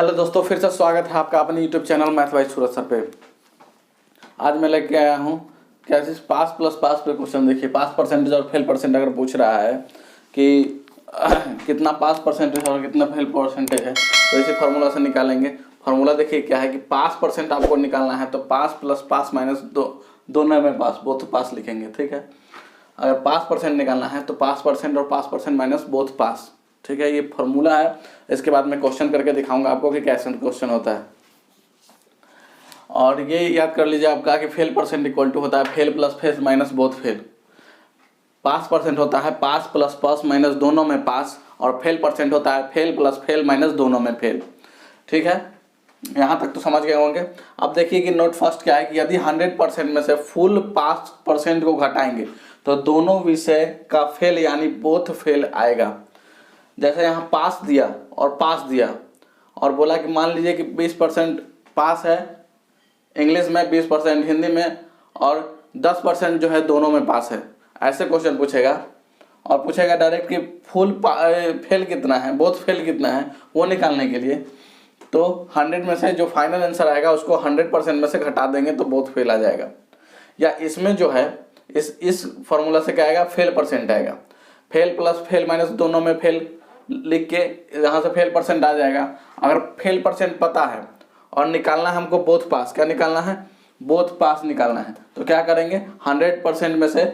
Hello दोस्तों, फिर से स्वागत है आपका अपने यूट्यूब चैनल मैथ बाय सूरज सर पे। आज मैं लेके आया हूँ कैसे पास प्लस पास पे क्वेश्चन। देखिए, पास परसेंटेज और फेल परसेंट अगर पूछ रहा है कि कितना पास परसेंटेज और कितना फेल परसेंटेज है, तो इसी फार्मूला से निकालेंगे। फार्मूला देखिए क्या है कि पास परसेंट आपको निकालना है तो पास प्लस पास माइनस दोनों में पास, बोथ पास लिखेंगे। ठीक है, अगर पास परसेंट निकालना है तो पास परसेंट और पास परसेंट माइनस बोथ पास। ठीक है, ये फॉर्मूला है। इसके बाद मैं क्वेश्चन करके दिखाऊंगा आपको कि कैसे क्वेश्चन होता है। और ये याद कर लीजिए आपका कि फेल परसेंट इक्वल टू होता है fail plus fail minus both fail. Pass percent होता है पास प्लस पास माइनस दोनों में पास, और फेल परसेंट होता है फेल प्लस फेल माइनस दोनों में फेल। ठीक है, यहाँ तक तो समझ गए होंगे। अब देखिए कि नोट फर्स्ट क्या है कि यदि 100% में से फुल पास परसेंट को घटाएंगे तो दोनों विषय का फेल यानी बोथ फेल आएगा। जैसे यहाँ पास दिया और पास दिया और बोला कि मान लीजिए कि 20% पास है इंग्लिश में, 20% हिंदी में और 10% जो है दोनों में पास है। ऐसे क्वेश्चन पूछेगा और पूछेगा डायरेक्ट कि फुल फेल कितना है, बोथ फेल कितना है, वो निकालने के लिए। तो 100 में से जो फाइनल आंसर आएगा उसको 100% में से घटा देंगे तो बोथ फेल आ जाएगा। या इसमें जो है इस फॉर्मूला से क्या आएगा, फेल परसेंट आएगा। फेल प्लस फेल माइनस दोनों में फेल लिख के यहाँ से फेल परसेंट आ जाएगा। अगर फेल परसेंट पता है और निकालना है हमको बोथ पास, क्या निकालना है, बोथ पास निकालना है, तो क्या करेंगे 100% में से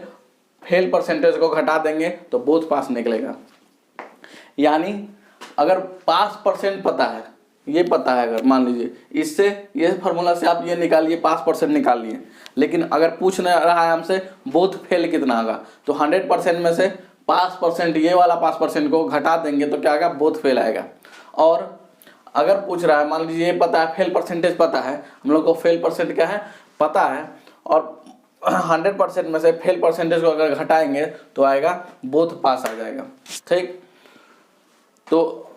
फेल परसेंटेज को घटा देंगे तो बोथ पास निकलेगा। यानी अगर पास परसेंट पता है, ये पता है, अगर मान लीजिए इससे ये फार्मूला से आप ये निकालिए पास परसेंट निकाल लिए, लेकिन अगर पूछ रहा है हमसे बोथ फेल कितना होगा तो 100% में से पास परसेंट, ये वाला पास परसेंट को घटा देंगे तो क्या आएगा, बोथ फेल आएगा। और अगर पूछ रहा है, मान लीजिए ये पता है फेल परसेंटेज पता है, हम लोग को फेल परसेंट क्या है पता है, और 100% में से फेल परसेंटेज को अगर घटाएंगे तो आएगा बोथ पास आ जाएगा। ठीक, तो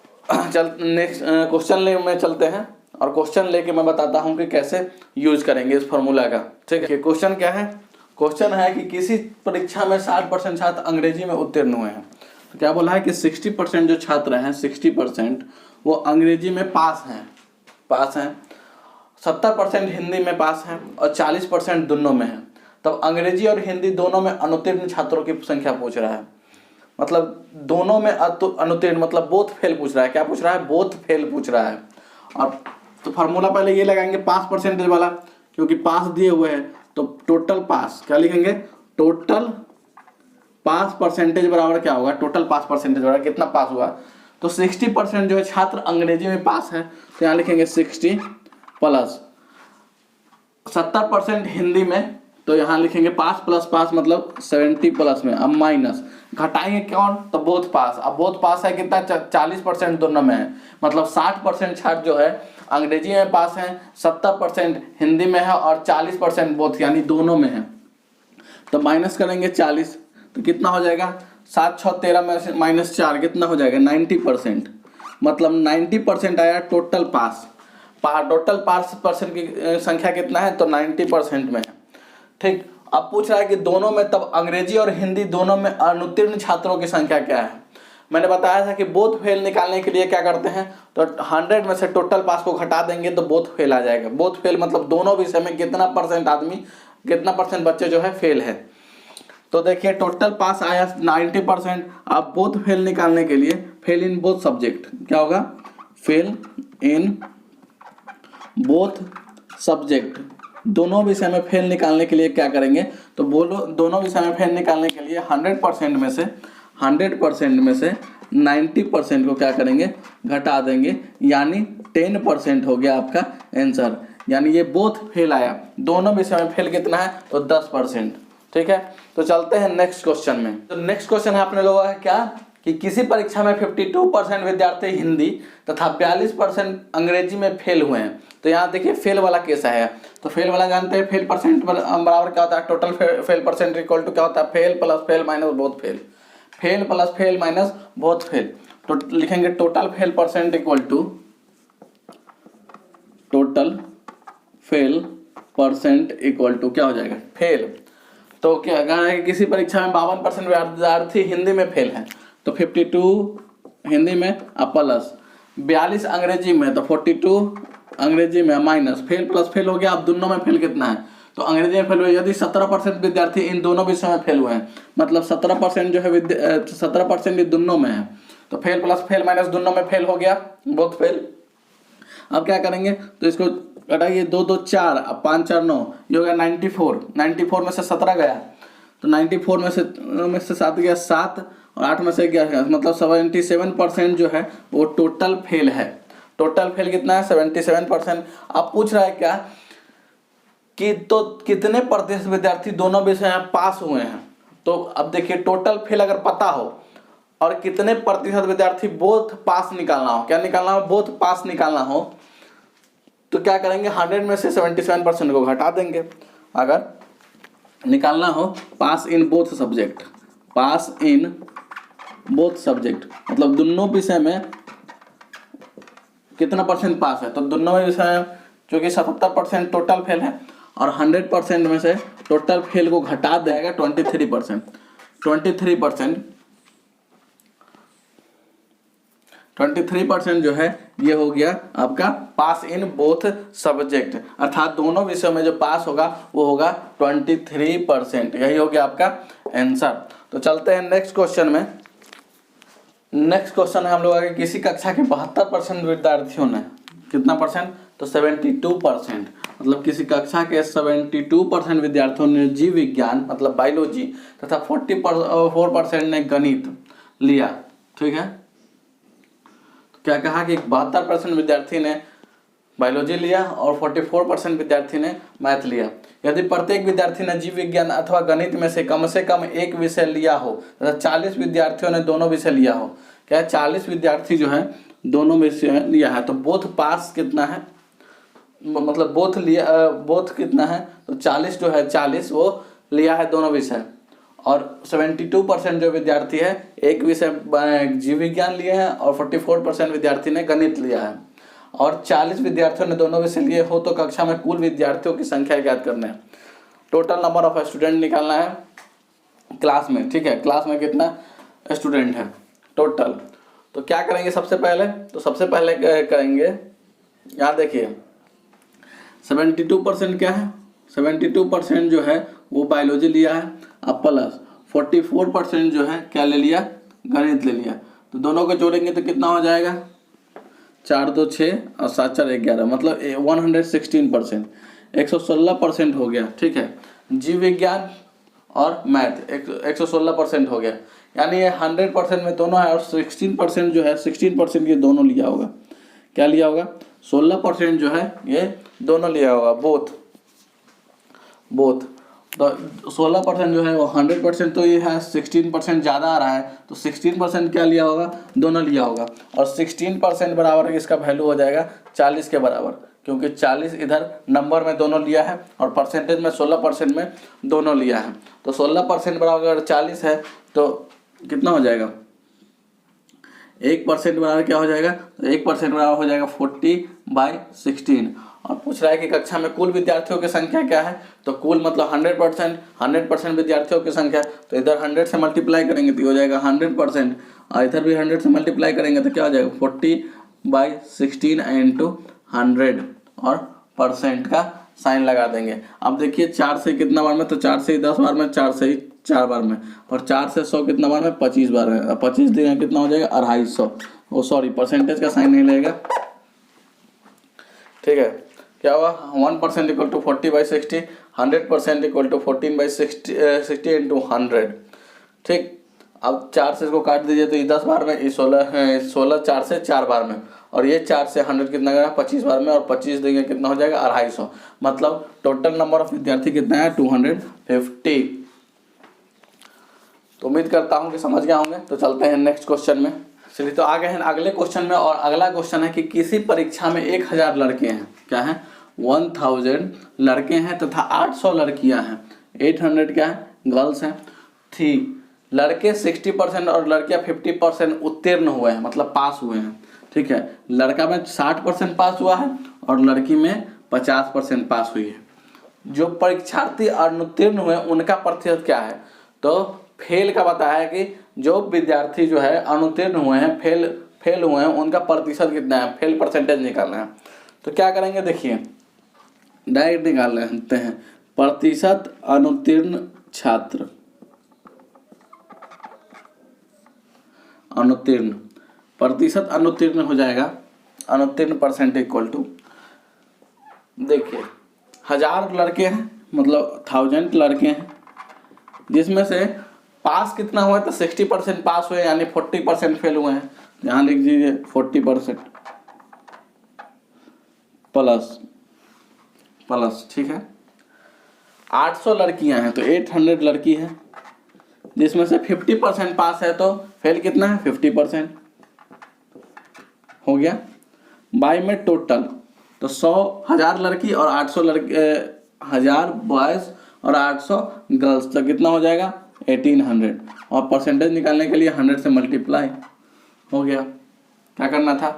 चल नेक्स्ट क्वेश्चन में चलते हैं और क्वेश्चन लेके मैं बताता हूँ कि कैसे यूज करेंगे इस फार्मूला का। ठीक है, क्वेश्चन क्या है, क्वेश्चन है कि किसी परीक्षा में 60% छात्र अंग्रेजी में उत्तीर्ण हुए हैं। तो क्या बोला है कि 60% जो छात्र हैं, 60% वो अंग्रेजी में पास हैं, 70% हिंदी में पास हैं और 40% दोनों में हैं। तब अंग्रेजी और हिंदी दोनों में अनुत्तीर्ण छात्रों की संख्या पूछ रहा है। मतलब दोनों में अनुत्तीर्ण मतलब बोथ फेल पूछ रहा है। क्या पूछ रहा है, बोथ फेल पूछ रहा है। और तो फार्मूला पहले ये लगाएंगे पास परसेंटेज वाला, क्योंकि पास दिए हुए हैं तो टोटल पास क्या लिखेंगे, टोटल पास परसेंटेज बराबर क्या होगा, टोटल पास परसेंटेज बराबर कितना पास हुआ। तो 60% जो है छात्र अंग्रेजी में पास है तो यहाँ लिखेंगे 60 प्लस 70% हिंदी में, तो यहाँ लिखेंगे पास प्लस पास मतलब 70 प्लस में। अब माइनस घटाएंगे कौन, तो बोथ पास। अब बोथ पास है कितना, 40% दोनों में है, मतलब 60% छात्र जो है अंग्रेजी में पास हैं, 70% हिंदी में है और 40% बोथ यानी दोनों में है। तो माइनस करेंगे 40 तो कितना हो जाएगा, 7 6 13 में माइनस 4 कितना हो जाएगा 90%। मतलब 90% आया टोटल पास। टोटल पास परसेंट की संख्या कितना है, तो 90% में है। ठीक, अब पूछ रहा है कि दोनों में, तब अंग्रेजी और हिंदी दोनों में अनुत्तीर्ण छात्रों की संख्या क्या है। मैंने बताया था कि बोथ फेल निकालने के लिए क्या करते हैं, तो 100 में से टोटल पास को घटा देंगे तो बोथ फेल आ जाएगा। बोथ फेल मतलब दोनों विषय में कितना परसेंट आदमी, कितना परसेंट बच्चे जो है फेल है। तो देखिए टोटल पास आया 90%। आप बोथ फेल निकालने के लिए फेल इन बोथ सब्जेक्ट क्या होगा, फेल इन बोथ सब्जेक्ट, दोनों विषय में फेल निकालने के लिए क्या करेंगे, तो बोलो दोनों विषय में फेल निकालने के लिए 100% में से 90% को क्या करेंगे, घटा देंगे, यानी 10% हो गया आपका आंसर। यानी ये बोथ फेल आया, दोनों विषय में फेल कितना है, तो 10%। ठीक है, तो चलते हैं नेक्स्ट क्वेश्चन में। तो नेक्स्ट क्वेश्चन है अपने लोगों का क्या कि किसी परीक्षा में 52% विद्यार्थी हिंदी तथा 42% अंग्रेजी में फेल हुए हैं। तो यहाँ देखिए फेल वाला केस है, तो फेल वाला जानते हैं, फेल परसेंट बराबर क्या होता है, total fail percent equal to क्या होता है, fail plus fail minus both fail, fail plus fail minus both fail. तो लिखेंगे total fail percent equal to total fail percent equal to क्या हो जाएगा, फेल। तो क्या कहना है कि किसी परीक्षा में 52% विद्यार्थी हिंदी में फेल है, तो 52 हिंदी में प्लस 42 अंग्रेजी में, तो 42 अंग्रेजी में माइनस फेल प्लस फेल हो गया। अब दोनों में फेल कितना है, तो अंग्रेजी में फेल हुए। यदि 17% विद्यार्थी इन दोनों विषयों में फेल हुए हैं, मतलब 17% जो है 17% ये दोनों में है, तो फेल प्लस फेल माइनस दोनों में फेल हो गया, बोथ फेल। अब क्या करेंगे, तो इसको घटाइए, 2 2 4, अब 5 4 9, ये हो गया 94। 94 में से 17 गया, तो 94 में से 7 गया 7, और 8 में से 11, मतलब 77% जो है वो टोटल फेल है। टोटल फेल कितना है, 77%। अब पूछ रहा है क्या कि तो कितने प्रतिशत विद्यार्थी दोनों विषय में पास हुए हैं। तो अब देखिए, टोटल फेल अगर पता हो और कितने प्रतिशत विद्यार्थी बोथ पास निकालना हो, क्या निकालना हो, बोथ पास निकालना हो, तो क्या करेंगे, 100 में से 77% को घटा देंगे। अगर निकालना हो pass in both subject, pass in both subject, मतलब दोनों विषय में कितना परसेंट पास है, तो दोनों विषय में चूँकि 77% टोटल फेल है, और 100% में से टोटल फेल को घटा देगा 23%। 23% जो है ये हो गया आपका पास इन बोथ सब्जेक्ट, अर्थात दोनों विषयों में जो पास होगा वो होगा 23%। यही हो गया आपका आंसर। तो चलते हैं नेक्स्ट क्वेश्चन में। नेक्स्ट क्वेश्चन है हम लोग आगे, किसी कक्षा के 72% विद्यार्थियों ने, कितना परसेंट, तो 72%, मतलब किसी कक्षा के 72% विद्यार्थियों ने जीव विज्ञान मतलब बायोलॉजी तथा 44% ने गणित लिया। ठीक है, क्या कहा कि 72% विद्यार्थी ने बायोलॉजी लिया और 44% विद्यार्थी ने मैथ लिया। यदि प्रत्येक विद्यार्थी ने जीव विज्ञान अथवा गणित में से कम एक विषय लिया हो तथा 40 विद्यार्थियों ने दोनों विषय लिया हो, क्या 40 विद्यार्थी जो है दोनों विषय लिया है, तो बोथ पास कितना है, मतलब बोथ कितना है, तो 40 जो है 40 वो लिया है दोनों विषय, और 72% जो विद्यार्थी है एक विषय जीव विज्ञान लिए हैं, और 44% विद्यार्थी ने गणित लिया है, और 40 विद्यार्थियों ने दोनों विषय लिए हो, तो कक्षा में कुल विद्यार्थियों की संख्या ज्ञात करना है। टोटल नंबर ऑफ स्टूडेंट निकालना है क्लास में। ठीक है, क्लास में कितना स्टूडेंट है टोटल। तो क्या करेंगे सबसे पहले, तो सबसे पहले करेंगे, यहाँ देखिए 72% क्या है, 72% जो है वो बायोलॉजी लिया है, अब प्लस 44% जो है क्या ले लिया, गणित ले लिया। तो दोनों को जोड़ेंगे तो कितना हो जाएगा, 4 2 6 और 7 4 11, मतलब 116%, 116% हो गया। ठीक है, जीव विज्ञान और मैथ 116% हो गया, यानी ये 100% में दोनों है, और 16% जो है 16% ये दोनों लिया होगा। क्या लिया होगा, 16% जो है ये दोनों लिया होगा, बोथ। तो 16% जो है वो 100%, तो ये है 16% ज़्यादा आ रहा है, तो 16% क्या लिया होगा, दोनों लिया होगा, और 16% बराबर इसका वैल्यू हो जाएगा 40 के बराबर, क्योंकि 40 इधर नंबर में दोनों लिया है और परसेंटेज में 16% में दोनों लिया है। तो 16% बराबर अगर 40 है तो कितना हो जाएगा, 1% बराबर क्या हो जाएगा, तो 1% बराबर हो जाएगा 40/16। और पूछ रहा है कि कक्षा में कुल विद्यार्थियों की संख्या क्या है, तो कुल मतलब 100% विद्यार्थियों की संख्या, तो इधर 100 से मल्टीप्लाई करेंगे तो हो जाएगा 100%, और इधर भी 100 से मल्टीप्लाई करेंगे तो क्या हो जाएगा 40/16 × 100, और परसेंट का साइन लगा देंगे। अब देखिए 4 से कितना बार में, तो 4 से 10 बार में, 4 से 4 बार में, और 4 से 100 कितना बार में, 25 बार में। 25 देंगे कितना हो जाएगा 250, ओ सॉरी परसेंटेज का साइन नहीं लगेगा। ठीक है, क्या हुआ, 1% = 40/60, 100% = 14/60 × 100। ठीक, अब 4 से इसको काट दीजिए तो ये 10 बार में, ये 16 4 से 4 बार में, और ये 4 से 100 कितना गया 25 बार में, और 25 देंगे कितना हो जाएगा 250, मतलब टोटल नंबर ऑफ विद्यार्थी कितना है 250। तो उम्मीद करता हूँ कि समझ गए होंगे। तो चलते हैं नेक्स्ट क्वेश्चन में। चलिए, तो आगे हैं अगले क्वेश्चन में, और अगला क्वेश्चन है कि किसी परीक्षा में 1000 लड़के हैं, क्या है 1000 लड़के हैं तथा 800 लड़कियां हैं, 800 क्या है गर्ल्स हैं। ठीक, लड़के 60% और लड़कियां 50% उत्तीर्ण हुए हैं, मतलब पास हुए हैं। ठीक है, लड़का में 60% पास हुआ है और लड़की में 50% पास हुई है। जो परीक्षार्थी अनुत्तीर्ण हुए उनका प्रतिशत क्या है, तो फेल का बताया है कि जो विद्यार्थी जो है अनुत्तीर्ण हुए हैं, फेल फेल हुए हैं उनका प्रतिशत कितना है, फेल परसेंटेज निकालना है। तो क्या करेंगे देखिए, डायरेक्ट निकाल लेते हैं प्रतिशत अनुत्तीर्ण छात्र, अनुत्तीर्ण, प्रतिशत अनुत्तीर्ण हो जाएगा, अनुत्तीर्ण परसेंट इक्वल टू, देखिए 1000 लड़के हैं, मतलब 1000 लड़के हैं, जिसमें से पास कितना हुआ तो 60% पास हुए, यानी 40% फेल हुए हैं। यहाँ लिख दीजिए 40% प्लस प्लस, ठीक है। 800 लड़कियां हैं तो 800 लड़की हैं, जिसमें से 50% पास है, तो फेल कितना है 50% हो गया। बाई में टोटल, तो 1000 लड़की और 800 लड़के, 1000 बॉयज़ और 800 गर्ल्स, तो कितना हो जाएगा 1800, और परसेंटेज निकालने के लिए 100 से मल्टीप्लाई हो गया। क्या करना था,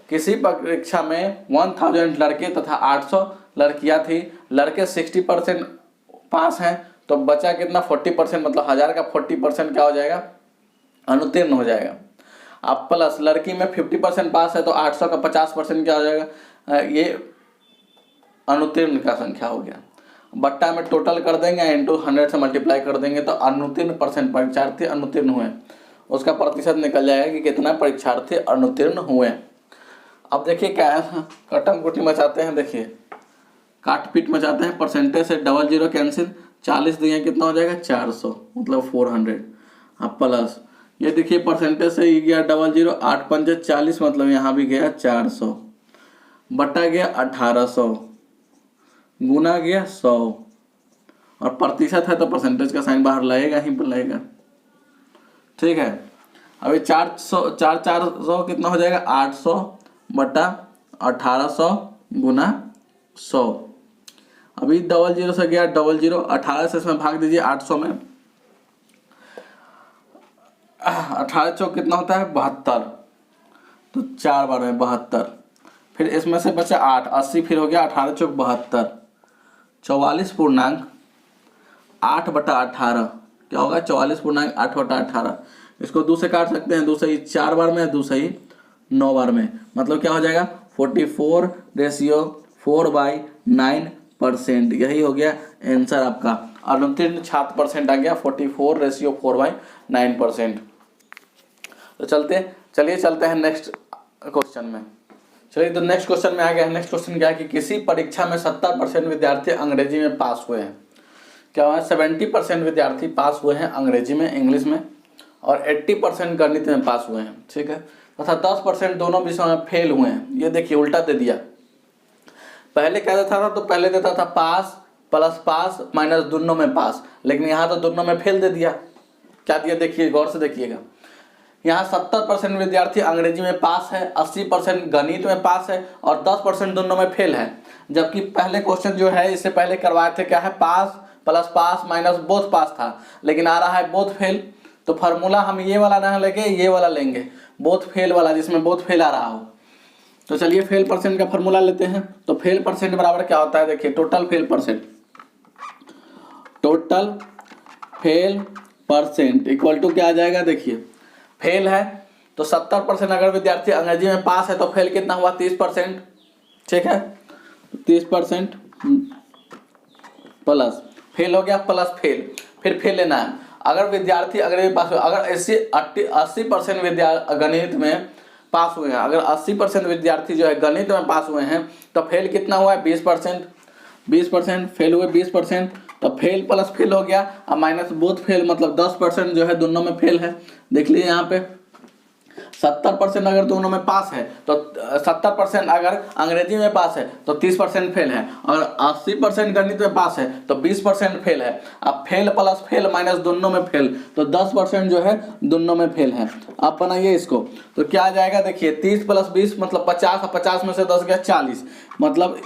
किसी परीक्षा में 1000 लड़के तथा 800 लड़कियां थी, लड़के 60% पास हैं, तो बचा कितना 40%, मतलब 1000 का 40% क्या हो जाएगा, अनुत्तीर्ण हो जाएगा। अब प्लस लड़की में 50% पास है, तो 800 का 50% क्या हो जाएगा, ये अनुत्तीर्ण का संख्या हो गया। बट्टा में टोटल कर देंगे, इंटू 100 से मल्टीप्लाई कर देंगे, तो अनुत्तीर्ण परसेंट, परीक्षार्थी अनुत्तीर्ण हुए, उसका प्रतिशत निकल जाएगा कि कितना परीक्षार्थी अनुत्तीर्ण हुए। अब देखिए क्या है, कटम कुटी मचाते हैं, देखिए काट पीट मचाते हैं, परसेंटेज से 00 कैंसिल, 40 दिए कितना हो जाएगा 400, मतलब 400। अब प्लस ये देखिए परसेंटेज से ये गया 00, 8 पंजे 40, मतलब यहाँ भी गया 400, बटा गया 1800, गुना गया 100, और प्रतिशत है तो परसेंटेज का साइन बाहर लगेगा ही लगेगा, ठीक है। अभी 400 कितना हो जाएगा 800 बटा 1800 गुना 100। अभी 00 से गया 00, 18 से इसमें भाग दीजिए 800 में, 18 चौक कितना होता है 72, तो 4 बार में 72, फिर इसमें से बचा 8, 80, फिर हो गया 18 चौक 72, 44.8 बटा 18, क्या होगा 44.8 बटा 18। इसको 2 से काट सकते हैं, 2 से ही 4 बार में, 2 से ही 9 बार में, मतलब क्या हो जाएगा 44/4/9%। यही हो गया आंसर आपका, अनुत्तीर्ण छात्र परसेंट आ गया 44/4/9%। तो चलिए चलते हैं नेक्स्ट क्वेश्चन में। चलिए तो नेक्स्ट क्वेश्चन में आ गया। नेक्स्ट क्वेश्चन क्या है कि किसी परीक्षा में 70% विद्यार्थी अंग्रेजी में पास हुए हैं। क्या हुआ, 70% विद्यार्थी पास हुए हैं अंग्रेजी में, इंग्लिश में, और 80% गणित में पास हुए हैं, ठीक है, तथा 10% दोनों विषयों में फेल हुए हैं। ये देखिए उल्टा दे दिया, पहले क्या देता था, तो पहले देता था पास प्लस पास माइनस दोनों में पास, लेकिन यहाँ तो दोनों में फेल दे दिया। क्या दिया देखिए, गौर से देखिएगा, यहाँ 70% विद्यार्थी अंग्रेजी में पास है, 80% गणित में पास है, और 10% दोनों में फेल है। जबकि पहले क्वेश्चन जो है इससे पहले करवाए थे, क्या है, पास प्लस पास माइनस बोथ पास था, लेकिन आ रहा है बोथ फेल। तो फार्मूला हम ये वाला ना लेके ये वाला लेंगे, बोथ फेल वाला, जिसमें बोथ फेल आ रहा हो। तो चलिए फेल परसेंट का फार्मूला लेते हैं। तो फेल परसेंट बराबर क्या होता है, देखिए total fail percent, total fail percent equal to क्या आ जाएगा, देखिए फेल है तो 70% अगर विद्यार्थी अंग्रेजी में पास है तो फेल कितना हुआ 30%, ठीक है, 30% प्लस फेल हो गया प्लस फेल, फिर फेल लेना है। अगर विद्यार्थी अंग्रेजी में पास हुए, अगर 80% विद्यार्थी गणित में पास हुए हैं, अगर 80% विद्यार्थी जो है गणित में पास हुए हैं तो फेल कितना हुआ है 20%, फेल हुए 20%, तो फेल प्लस फेल हो गया, अब माइनस बोथ फेल, मतलब 10% जो है दोनों में फेल है। देख लीजिए यहाँ पे 70% अगर दोनों में पास है तो 70% अगर अंग्रेजी में पास है तो 30% फेल है, और 80% गणित में पास है तो 20% फेल है। अब फेल प्लस फेल माइनस दोनों में फेल, तो 10% जो है दोनों में फेल है। आप बनाइए इसको, तो क्या आ जाएगा, देखिए 30 प्लस 20 मतलब 50, 50 में से 10 गया 40, मतलब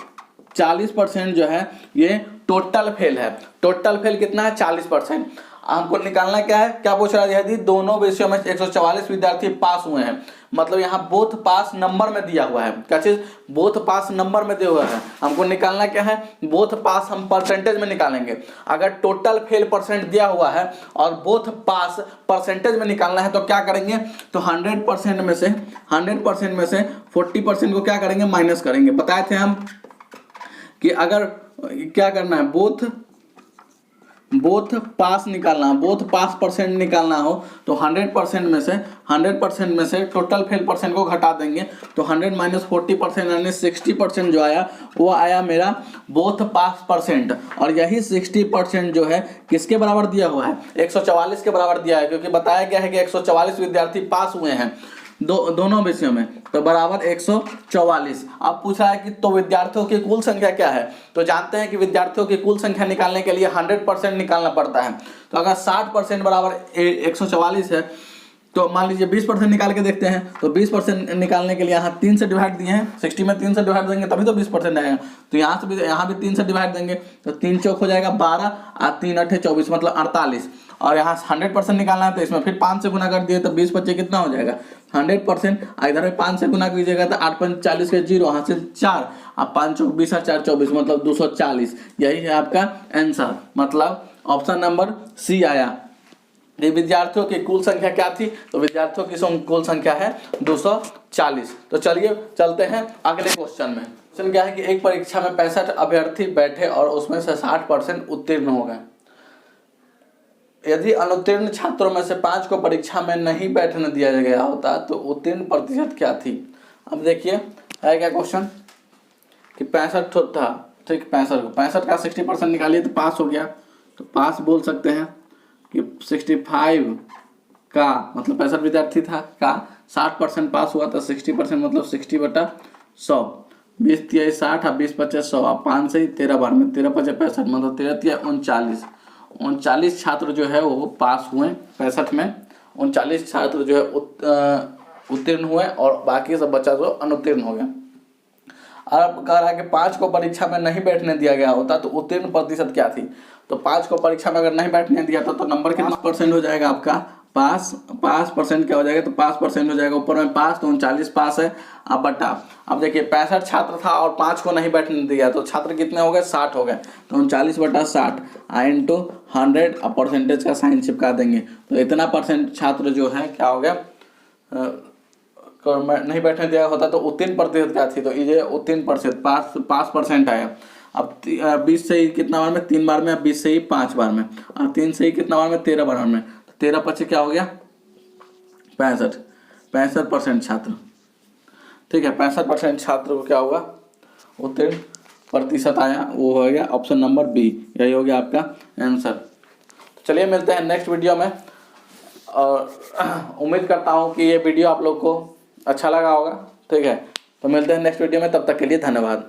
40% जो है ये टोटल फेल है। टोटल फेल कितना है 40%। हमको निकालना क्या है, क्या पूछ रहा है, यदि दोनों विषयों में 144 विद्यार्थी पास हुए हैं, मतलब यहाँ बोथ पास नंबर में दिया हुआ है, क्या चीज, बोथ पास नंबर में दिया हुआ है। हमको निकालना क्या है, बोथ पास हम परसेंटेज में निकालेंगे। अगर टोटल फेल परसेंट दिया हुआ है और बोथ पास परसेंटेज में निकालना है तो क्या करेंगे, तो 100% में से 40% को क्या करेंगे, माइनस करेंगे। बताए थे हम कि अगर क्या करना है, बोथ पास निकालना, बोथ पास परसेंट निकालना हो तो 100% में से टोटल फेल परसेंट को घटा देंगे, तो 100 माइनस 40% यानी 60% जो आया वो आया मेरा बोथ पास परसेंट। और यही 60% जो है किसके बराबर दिया हुआ है, 144 के बराबर दिया है, क्योंकि बताया गया है कि 144 विद्यार्थी पास हुए हैं दोनों विषयों में, तो बराबर 144। अब पूछा है कि तो विद्यार्थियों की कुल संख्या क्या है, तो जानते हैं कि विद्यार्थियों की कुल संख्या निकालने के लिए 100% निकालना पड़ता है। तो अगर 60% बराबर 144 है तो मान लीजिए 20% निकाल के देखते हैं, तो 20% निकालने के लिए यहाँ 3 से डिवाइड दिए हैं, 60 में 3 से डिवाइड देंगे तभी तो 20% आएगा। तो यहाँ भी 3 से डिवाइड देंगे, तो 3 चौक हो जाएगा 12 और 3 8 24 मतलब 48। और यहाँ 100% निकालना है तो इसमें फिर 5 से गुना कर दिए तो 20 बच्चे कितना हो जाएगा 100%। इधर में 5 से गुना कीजिएगा तो 8 5 40 के 0, यहाँ से 4 और 5 चौक 20 और 4 24 मतलब 240। यही है आपका आंसर, मतलब ऑप्शन नंबर सी आया। ये विद्यार्थियों की कुल संख्या क्या थी, तो विद्यार्थियों की कुल संख्या है 240। तो चलिए चलते हैं अगले क्वेश्चन में। क्वेश्चन क्या है कि एक परीक्षा में 65 अभ्यर्थी बैठे और उसमें से 60% उत्तीर्ण हो गए। यदि अनुत्तीर्ण छात्रों में से 5 को परीक्षा में नहीं बैठने दिया गया होता तो उत्तीर्ण प्रतिशत क्या थी। अब देखिए है क्या क्वेश्चन कि 65 था, ठीक, 65 का 60% निकालिए तो पास हो गया। तो पास बोल सकते हैं कि 65 का मतलब 65 विद्यार्थी था का 60% पास हुआ था, 60% मतलब 60/100, 20 3 60 और 20 5 100 और 5 से ही 13 बार में 13 5 65 मतलब 13 3 39 छात्र जो है वो पास हुए 65 में, 39 छात्र जो है उत्तीर्ण हुए और बाकी सब बच्चा जो अनुत्तीर्ण हो गया। अब कह रहा है कि 5 को परीक्षा में नहीं बैठने दिया गया होता तो उत्तीर्ण प्रतिशत क्या थी। तो 5 को परीक्षा में अगर नहीं बैठने दिया था तो नंबर कितना % हो जाएगा आपका, पास परसेंट क्या हो जाएगा, तो 5% हो जाएगा। ऊपर में पास तो 39 पास है। अब बटा, अब देखिए 65 छात्र था और 5 को नहीं बैठने दिया तो छात्र कितने हो गए, 60 हो गए। तो 39/60 इंटू 100 और परसेंटेज का साइन चिपका देंगे तो इतना % छात्र जो है क्या हो गया नहीं बैठने दिया होता तो उत्तीर्ण प्रतिशत क्या थी, तो ये उत्तीर्ण प्रतिशत पास % आया। अब 20 से ही कितना बार में, 3 बार में, 20 से ही 5 बार में, और 3 से ही कितना बार में, 13 बार में, तो 13 5 क्या हो गया 65% छात्र, ठीक है। 65% छात्र को क्या होगा उत्तीर्ण प्रतिशत आया, वो हो गया ऑप्शन नंबर बी, यही हो गया आपका आंसर। चलिए मिलते हैं नेक्स्ट वीडियो में, और उम्मीद करता हूँ कि ये वीडियो आप लोग को अच्छा लगा होगा, ठीक है। तो मिलते हैं नेक्स्ट वीडियो में, तब तक के लिए धन्यवाद।